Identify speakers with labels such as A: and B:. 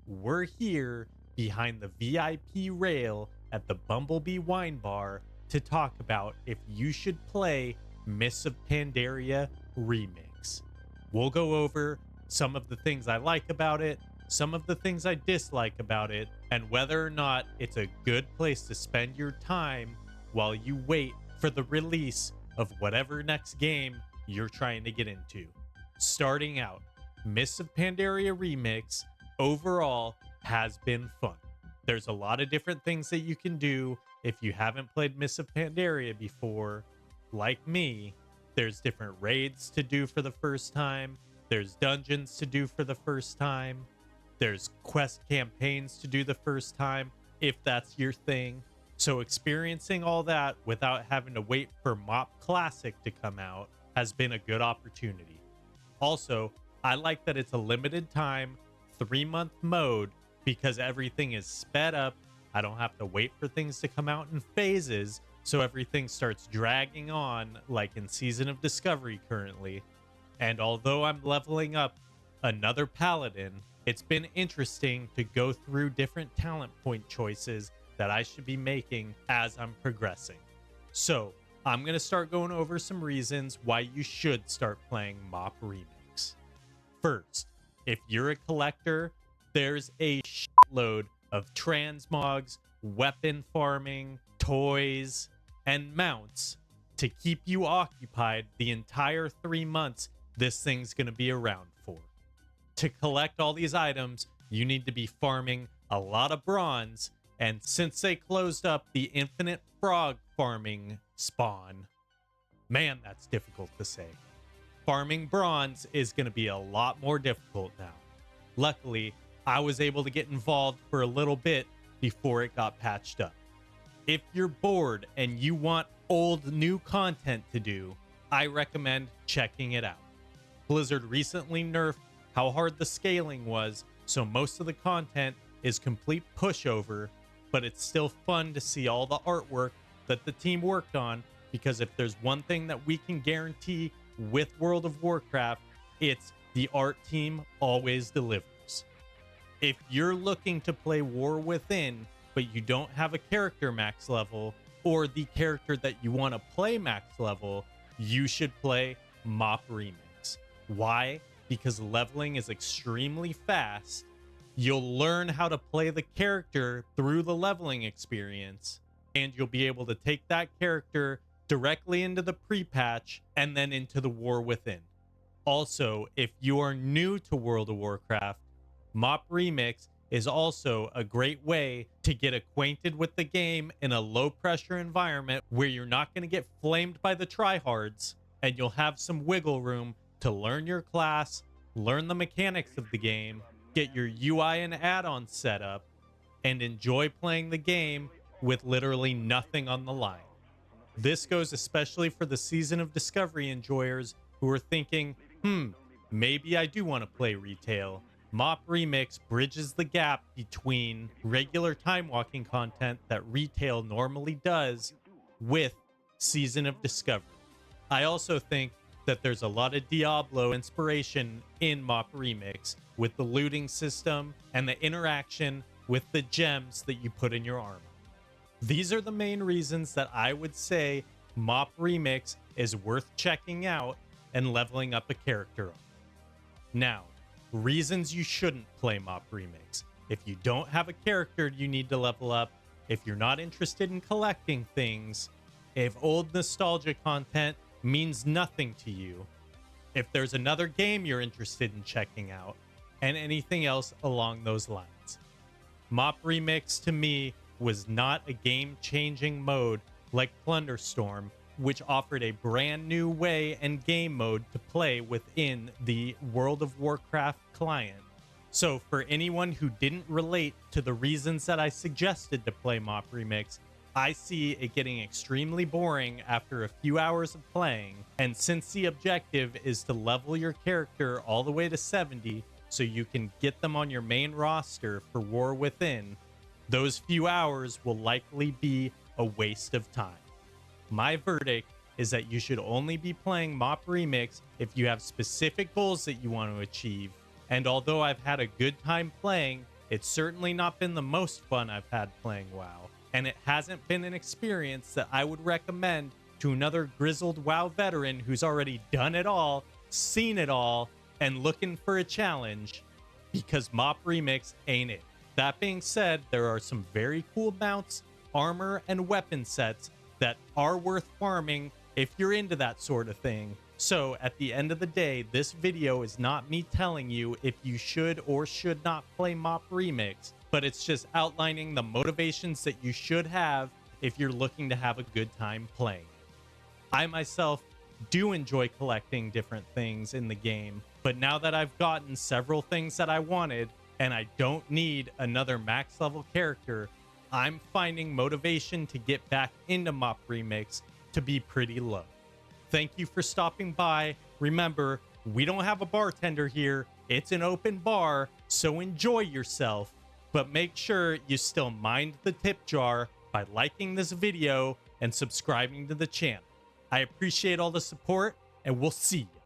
A: we're here behind the VIP rail at the Bumblebee Wine Bar to talk about if you should play Mists of Panderia Remix. We'll go over some of the things I like about it, some of the things I dislike about it, and whether or not it's a good place to spend your time while you wait for the release of whatever next game you're trying to get into. Starting out, Mists of Panderia Remix overall has been fun. There's a lot of different things that you can do if you haven't played Mists of Panderia before. Like me, there's different raids to do for the first time, there's dungeons to do for the first time, there's quest campaigns to do the first time, if that's your thing. So experiencing all that without having to wait for MoP Classic to come out has been a good opportunity. Also, I like that it's a limited time, 3-month mode, because everything is sped up. I don't have to wait for things to come out in phases, so everything starts dragging on like in Season of Discovery currently. And although I'm leveling up another paladin, it's been interesting to go through different talent point choices that I should be making as I'm progressing. So I'm going to start going over some reasons why you should start playing MoP Remix. First, if you're a collector, there's a shitload of transmogs, weapon farming, toys, and mounts to keep you occupied the entire 3 months this thing's going to be around for. To collect all these items, you need to be farming a lot of bronze, and since they closed up the infinite frog farming spawn, man, that's difficult to say. Farming bronze is going to be a lot more difficult now. Luckily, I was able to get involved for a little bit before it got patched up. If you're bored and you want old new content to do, I recommend checking it out. Blizzard recently nerfed how hard the scaling was, so most of the content is complete pushover, but it's still fun to see all the artwork that the team worked on, because if there's one thing that we can guarantee with World of Warcraft, it's the art team always delivers. If you're looking to play War Within, but you don't have a character max level, or the character that you want to play max level, you should play MoP Remix. Why? Because leveling is extremely fast. You'll learn how to play the character through the leveling experience, and you'll be able to take that character directly into the pre-patch and then into the War Within. Also, if you are new to World of Warcraft, MoP Remix is also a great way to get acquainted with the game in a low-pressure environment where you're not going to get flamed by the tryhards, and you'll have some wiggle room to learn your class, learn the mechanics of the game, get your UI and add-ons set up, and enjoy playing the game with literally nothing on the line. This goes especially for the Season of Discovery enjoyers who are thinking, maybe I do want to play retail. MoP Remix bridges the gap between regular time walking content that retail normally does with Season of Discovery. I also think that there's a lot of Diablo inspiration in MoP Remix with the looting system and the interaction with the gems that you put in your armor. These are the main reasons that I would say MoP Remix is worth checking out and leveling up a character on. Now, reasons you shouldn't play MoP Remix. If you don't have a character you need to level up, if you're not interested in collecting things, if old nostalgia content means nothing to you, if there's another game you're interested in checking out, and anything else along those lines. MoP Remix to me was not a game-changing mode like Plunderstorm, which offered a brand new way and game mode to play within the World of Warcraft client. So for anyone who didn't relate to the reasons that I suggested to play MoP Remix, I see it getting extremely boring after a few hours of playing, and since the objective is to level your character all the way to 70 so you can get them on your main roster for War Within, those few hours will likely be a waste of time. My verdict is that you should only be playing MoP Remix if you have specific goals that you want to achieve, and although I've had a good time playing, It's certainly not been the most fun I've had playing WoW, and it hasn't been an experience that I would recommend to another grizzled WoW veteran who's already done it all, seen it all, and looking for a challenge, because MoP Remix ain't it. That being said, there are some very cool mounts, armor, and weapon sets that are worth farming if you're into that sort of thing. So at the end of the day, this video is not me telling you if you should or should not play MoP Remix, but it's just outlining the motivations that you should have if you're looking to have a good time playing. I myself do enjoy collecting different things in the game, but now that I've gotten several things that I wanted and I don't need another max level character, I'm finding motivation to get back into MoP Remix to be pretty low. Thank you for stopping by. Remember, we don't have a bartender here. It's an open bar, so enjoy yourself, but make sure you still mind the tip jar by liking this video and subscribing to the channel. I appreciate all the support, and we'll see you.